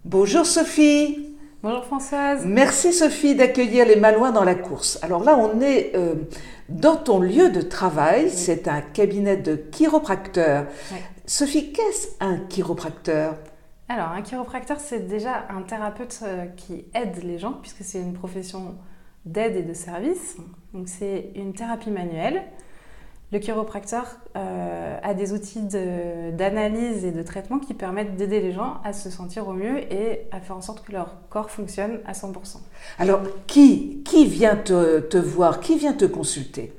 Bonjour Sophie. Bonjour Françoise. Merci Sophie d'accueillir les Malouins dans la course. Alors là, on est dans ton lieu de travail, c'est un cabinet de chiropracteur. Oui. Sophie, qu'est-ce un chiropracteur? Alors, un chiropracteur, c'est déjà un thérapeute qui aide les gens, puisque c'est une profession d'aide et de service. Donc, c'est une thérapie manuelle. Le chiropracteur a des outils d'analyse et de traitement qui permettent d'aider les gens à se sentir au mieux et à faire en sorte que leur corps fonctionne à 100%. Alors, qui vient te voir? Qui vient te consulter?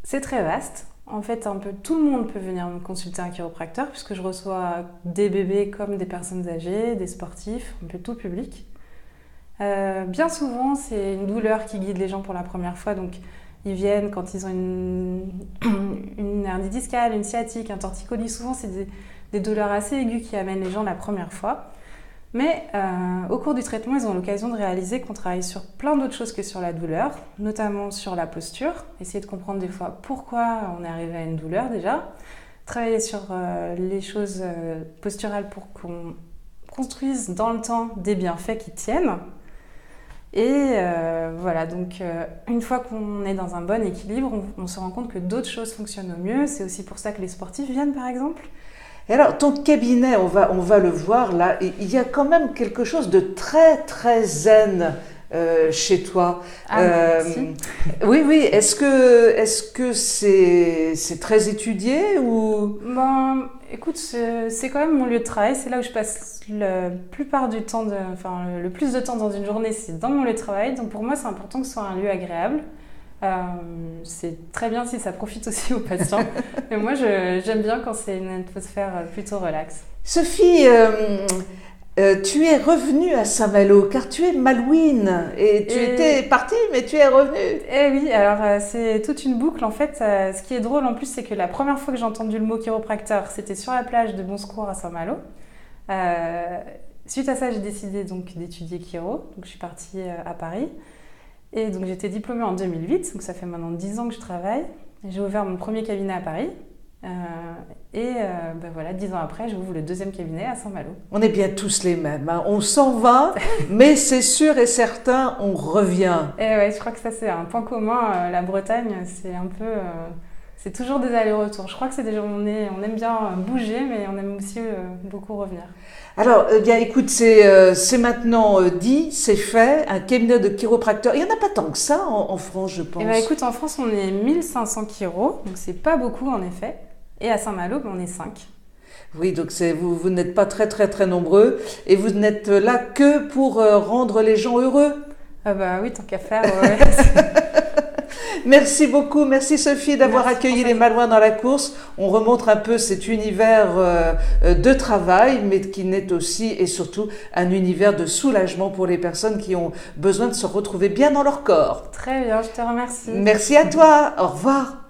C'est très vaste. En fait, un peu tout le monde peut venir me consulter un chiropracteur, puisque je reçois des bébés comme des personnes âgées, des sportifs, un peu tout public. Bien souvent, c'est une douleur qui guide les gens pour la première fois, donc ils viennent quand ils ont une hernie discale, une sciatique, un torticolis. Souvent, c'est des douleurs assez aiguës qui amènent les gens la première fois. Mais au cours du traitement, ils ont l'occasion de réaliser qu'on travaille sur plein d'autres choses que sur la douleur, notamment sur la posture, essayer de comprendre des fois pourquoi on est arrivé à une douleur déjà, travailler sur les choses posturales pour qu'on construise dans le temps des bienfaits qui tiennent. Et voilà, donc une fois qu'on est dans un bon équilibre, on se rend compte que d'autres choses fonctionnent au mieux. C'est aussi pour ça que les sportifs viennent, par exemple. Et alors, ton cabinet, on va le voir là, il y a quand même quelque chose de très très zen chez toi. Merci. Oui. Est-ce que c'est très étudié ou? Ben, écoute, c'est quand même mon lieu de travail. C'est là où je passe la plupart du temps, le plus de temps dans une journée, c'est dans mon lieu de travail. Donc pour moi, c'est important que ce soit un lieu agréable. C'est très bien si ça profite aussi aux patients. Mais moi, j'aime bien quand c'est une atmosphère plutôt relaxe. Sophie, tu es revenue à Saint-Malo car tu es malouine et tu étais partie mais tu es revenue. Eh oui, alors c'est toute une boucle en fait. Ce qui est drôle en plus, c'est que la première fois que j'ai entendu le mot chiropracteur, c'était sur la plage de Bon Secours à Saint-Malo. Suite à ça, j'ai décidé donc d'étudier chiro. Donc je suis partie à Paris. Et donc j'étais diplômée en 2008, donc ça fait maintenant 10 ans que je travaille. J'ai ouvert mon premier cabinet à Paris. Voilà, 10 ans après, j'ouvre le deuxième cabinet à Saint-Malo. On est bien tous les mêmes, hein. On s'en va, mais c'est sûr et certain, on revient. Et ouais, je crois que ça c'est un point commun. La Bretagne, c'est un peu... c'est toujours des allers-retours. Je crois que c'est des gens, on aime bien bouger, mais on aime aussi beaucoup revenir. Alors, bien écoute, c'est maintenant dit, c'est fait, un cabinet de chiropracteur. Il n'y en a pas tant que ça en France, je pense. Et écoute, en France, on est 1500 chiro, donc c'est pas beaucoup en effet. Et à Saint-Malo, on est 5. Oui, donc vous n'êtes pas très très très nombreux et vous n'êtes là que pour rendre les gens heureux. Ah bah oui, tant qu'à faire. Ouais. Merci beaucoup, merci Sophie d'avoir accueilli les Malouins dans la course. On remonte un peu cet univers de travail, mais qui n'est aussi et surtout un univers de soulagement pour les personnes qui ont besoin de se retrouver bien dans leur corps. Très bien, je te remercie. Merci à toi, au revoir.